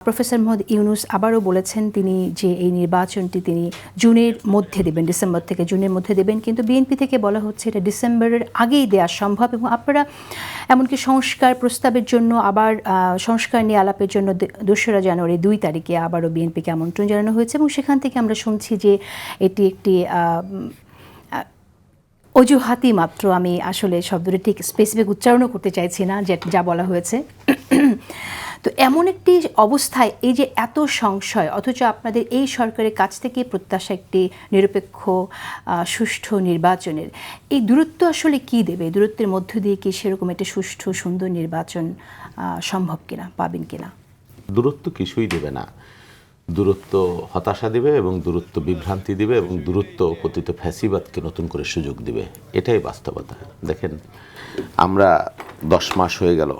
Professor Mohammad Yunus আবারও বলেছেন তিনি যে এই নির্বাচনটি তিনি জুনের মধ্যে দেবেন, ডিসেম্বর থেকে জুনের মধ্যে দেবেন, কিন্তু বিএনপি থেকে বলা হচ্ছে এটা ডিসেম্বরের আগেই দেওয়া সম্ভব এবং আপনারা এমনকি সংস্কার প্রস্তাবের জন্য আবার সংস্কার নিয়ে আলাপের জন্য ২রা জানুয়ারি ২ তারিখে আবারও বিএনপিকে আমন্ত্রণ জানানো হয়েছে এবং সেখান থেকে আমরা শুনছি যে এটি একটি অজুহাতি মাত্র। আমি আসলে শব্দটি ঠিক স্পেসিফিক উচ্চারণও করতে চাইছি না, যা বলা হয়েছে। তো এমন একটি অবস্থায় এই যে এত সংশয়, অথচ আপনাদের এই সরকারের কাছ থেকে প্রত্যাশা একটি নিরপেক্ষ সুষ্ঠু নির্বাচনের, এই দূরত্ব আসলে কি দেবে? দূরত্বের মধ্য দিয়ে কি সেরকম একটা সুষ্ঠু সুন্দর নির্বাচন সম্ভব কিনা, পাবেন কিনা? দূরত্ব কিছুই দেবে না। দূরত্ব হতাশা দিবে এবং দূরত্ব বিভ্রান্তি দিবে এবং দূরত্ব পতিত ফ্যাসিবাদকে নতুন করে সুযোগ দিবে। এটাই বাস্তবতা। দেখেন, আমরা 10 মাস হয়ে গেল,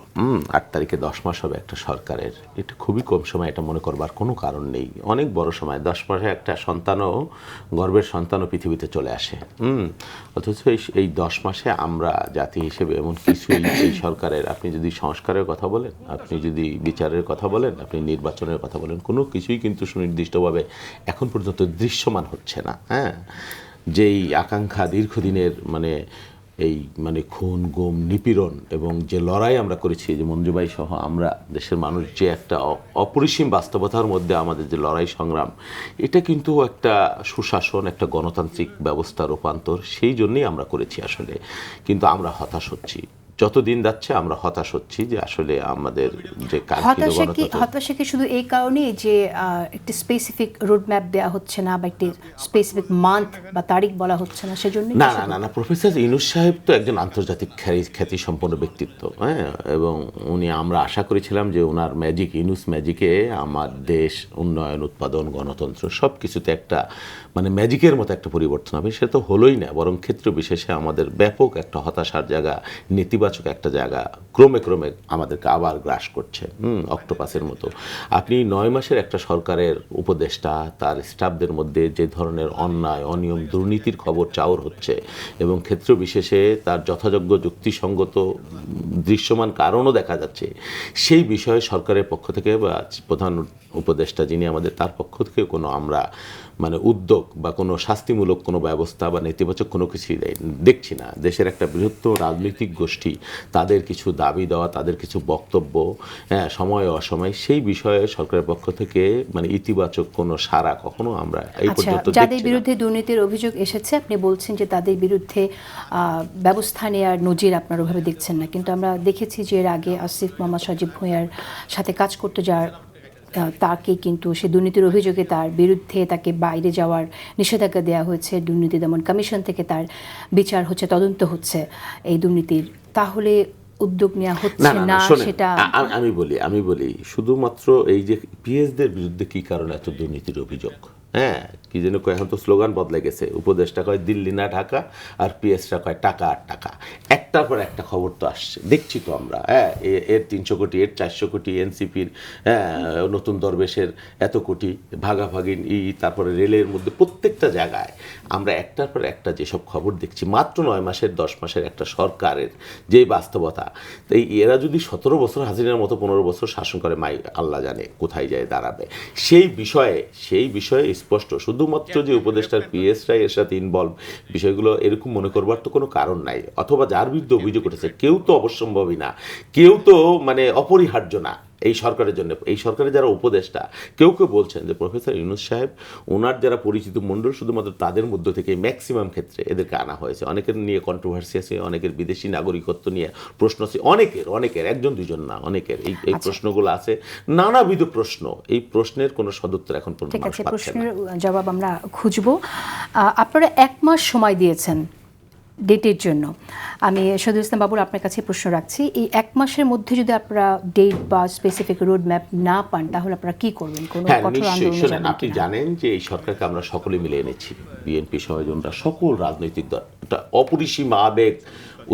8 তারিখে 10 মাস হবে একটা সরকারের। এটা খুবই কম সময়, এটা মনে করবার কোনো কারণ নেই। অনেক বড় সময়। 10 মাসে একটা সন্তানও, গর্ভের সন্তানও পৃথিবীতে চলে আসে। অথচ এই 10 মাসে আমরা জাতি হিসেবে এমন কিছুই এই সরকারের, আপনি যদি সংস্কারের কথা বলেন, আপনি যদি বিচারের কথা বলেন, আপনি নির্বাচনের কথা বলেন, কোনো কিছুই কিন্তু সুনির্দিষ্টভাবে এখন পর্যন্ত দৃশ্যমান হচ্ছে না। যেই আকাঙ্ক্ষা দীর্ঘদিনের মানে খুন গুম নিপীড়ন এবং যে লড়াই আমরা করেছি, যে মঞ্জুবাই সহ আমরা দেশের মানুষ, যে একটা অপরিসীম বাস্তবতার মধ্যে আমাদের যে লড়াই সংগ্রাম, এটা কিন্তু একটা সুশাসন, একটা গণতান্ত্রিক ব্যবস্থা রূপান্তর, সেই জন্যই আমরা করেছি আসলে। কিন্তু আমরা হতাশ হচ্ছি, যতদিন যাচ্ছে আমরা হতাশ হচ্ছি যে আসলে আমাদের যে হতাশা কি শুধু এই কারণে যে একটি স্পেসিফিক রোড ম্যাপ দেওয়া হচ্ছে না বা একটি স্পেসিফিক মান্থ বা তারিখ বলা হচ্ছে না সেজন্য? না, প্রফেসর ইউনূস সাহেব তো একজন আন্তর্জাতিক খ্যাতি সম্পন্ন ব্যক্তিত্ব, এবং আমরা আশা করেছিলাম যে ওনার ম্যাজিক, ইউনূস ম্যাজিকে আমার দেশ উন্নয়ন, উৎপাদন, গণতন্ত্র সব কিছুতে একটা ম্যাজিকের মতো একটা পরিবর্তন হবে। সে তো হলোই না, বরং ক্ষেত্র বিশেষে আমাদের ব্যাপক একটা হতাশার জায়গা, নেতিবাচক একটা জায়গা ক্রমে আমাদেরকে আবার গ্রাস করছে, অক্টোপাসের মতো। আপনি 9 মাসের একটা সরকারের উপদেষ্টা, তার স্টাফদের মধ্যে যে ধরনের অন্যায়, অনিয়ম, দুর্নীতির খবর চাউর হচ্ছে এবং ক্ষেত্র বিশেষে তার যথাযোগ্য যুক্তিসঙ্গত দৃশ্যমান কারণও দেখা যাচ্ছে, সেই বিষয়ে সরকারের পক্ষ থেকে বা প্রধান উপদেষ্টা যিনি আমাদের, তার পক্ষ থেকে কোনো আমরা উদ্যোগ বা কোনো শাস্তিমূলক কোনো ব্যবস্থা বা নেতিবাচক কোনো কিছুই দেখছি না। দেশের একটা বৃহত্তর রাজনৈতিক গোষ্ঠী, তাদের কিছু দাবি দেওয়া, তাদের কিছু বক্তব্য, সময় অসময়, সেই বিষয়ে সরকারের পক্ষ থেকে ইতিবাচক কোনো সাড়া কখনো আমরা এই পর্যন্ত দেখছি না। যাদের বিরুদ্ধে দুর্নীতির অভিযোগ এসেছে, আপনি বলছেন যে তাদের বিরুদ্ধে ব্যবস্থা নেওয়ার নজির আপনারা ওভাবে দেখছেন না, কিন্তু আমরা দেখেছি যে এর আগে আসিফ মোহাম্মদ সজীব ভূঁইয়ার সাথে কাজ করতে যাওয়ার তাকে কিন্তু সে দুর্নীতির অভিযোগে তার বিরুদ্ধে তাকে বাইরে যাওয়ার নিষেধাজ্ঞা দেওয়া হয়েছে। দুর্নীতি দমন কমিশন থেকে তার বিচার হচ্ছে, তদন্ত হচ্ছে এই দুর্নীতির। তাহলে উদ্যোগ নেওয়া হচ্ছে না সেটা? আমি বলি শুধুমাত্র এই যে পিএসদের বিরুদ্ধে কি কারণে এত দুর্নীতির অভিযোগ, কি যেন কয়, এখন তো স্লোগান বদলে গেছে, উপদেশটা কয় দিল্লি না ঢাকা, আর পিএসটা কয় টাকা আর টাকা। একটার পর একটা খবর তো আসছে, দেখছি তো আমরা। এর 300 কোটি, এর 400 কোটি, এনসিপির নতুন দরবেশের এত কোটি, ভাগাভাগি, তারপরে রেলের মধ্যে প্রত্যেকটা জায়গায় আমরা একটার পর একটা যেসব খবর দেখছি, মাত্র 9 মাসের 10 মাসের একটা সরকারের যে বাস্তবতা, তাই এরা যদি 17 বছর হাসিনার মতো 15 বছর শাসন করে, আল্লাহ জানে কোথায় যায় দাঁড়াবে। সেই বিষয়ে স্পষ্ট, শুধুমাত্র যে উপদেষ্টার পিএসরাই এর সাথে ইনভলভ, বিষয়গুলো এরকম মনে করবার তো কোনো কারণ নাই। অথবা যার বিরুদ্ধে অভিযোগ উঠেছে, কেউ তো অবশ্যম্ভাবী না, কেউ তো অপরিহার্য না এই সরকারের জন্য। এই সরকারের যারা উপদেষ্টা, কেউ বলছেন যে প্রফেসর ইউনূস সাহেব, ওনার যারা পরিচিত মণ্ডল, শুধুমাত্র তাদের মধ্য থেকে ম্যাক্সিমাম ক্ষেত্রে এদেরকে আনা হয়েছে। অনেকের নিয়ে কন্ট্রোভার্সি আছে, অনেকের বিদেশি নাগরিকত্ব নিয়ে প্রশ্ন আছে, অনেকের একজন দুজন না, অনেকের এই প্রশ্নগুলো আছে, নানাবিধ প্রশ্ন। এই প্রশ্নের কোনো সদুত্তর এখন পর্যন্ত ঠিক আছে, প্রশ্নের জবাব আমরা খুঁজবো। আপনারা 1 মাস সময় দিয়েছেন ডেটের জন্য। আমি শহীদুল ইসলাম বাবুর আপনার কাছে প্রশ্ন রাখছি, এই 1 মাসের মধ্যে যদি আপনারা ডেট বা স্পেসিফিক রোড ম্যাপ না পান, তাহলে আপনারা কি করবেন? কোনো কঠোর আন্দোলন? আপনি জানেন যে এই সরকারকে আমরা সকলে মিলে এনেছি, বিএনপি সহযোগীরা, সকল রাজনৈতিক দল, একটা অপরিসীম আবেগ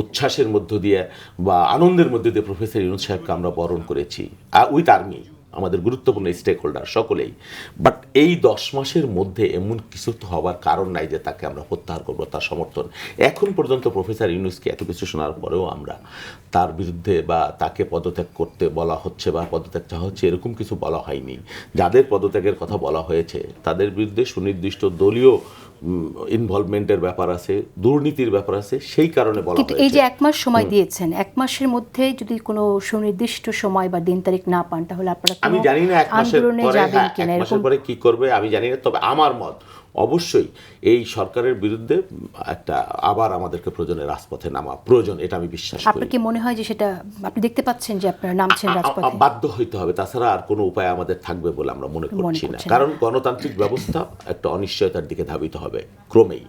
উচ্ছ্বাসের মধ্য দিয়ে বা আনন্দের মধ্যে দিয়ে প্রফেসর ইউনূস সাহেবকে আমরা বরণ করেছি উইথ আর্মি। আমাদের গুরুত্বপূর্ণ স্টেক হোল্ডার সকলেই, বাট এই 10 মাসের মধ্যে এমন কিছু তো হওয়ার কারণ নাই যে তাকে আমরা প্রত্যাহার করবো তার সমর্থন। এখন পর্যন্ত প্রফেসর ইউনূসকে এত কিছু শোনার পরেও আমরা তার বিরুদ্ধে বা তাকে পদত্যাগ করতে বলা হচ্ছে বা পদত্যাগ চাওয়া হচ্ছে এরকম কিছু বলা হয়নি। যাদের পদত্যাগের কথা বলা হয়েছে তাদের বিরুদ্ধে সুনির্দিষ্ট দলীয় ইনভলভমেন্টের ব্যাপার আছে, দুর্নীতির ব্যাপার আছে, সেই কারণে বলা কিন্তু এই যে হয়েছে। 1 মাস সময় দিয়েছেন, 1 মাসের মধ্যে যদি কোনো সুনির্দিষ্ট সময় বা দিন তারিখ না পান তাহলে আপনারা আমি কোনো জানি না 1 মাসের আন্দোলনে পরে, যাবেন হ্যাঁ, 1 কিনা মাসের এরকম? পরে কি করবে আমি জানি না, তবে আমার মত অবশ্যই এই সরকারের বিরুদ্ধে একটা আবার আমাদেরকে প্রয়োজনে রাজপথে নামা প্রয়োজন, এটা আমি বিশ্বাস করি। আপনার কি মনে হয় যে সেটা আপনি দেখতে পাচ্ছেন যে আপনারা নামছেন রাজপথে? বাধ্য হইতে হবে, তাছাড়া আর কোনো উপায় আমাদের থাকবে বলে আমরা মনে করছি না, করছেন না। কারণ গণতান্ত্রিক ব্যবস্থা একটা অনিশ্চয়তার দিকে ধাবিত হবে ক্রমেই।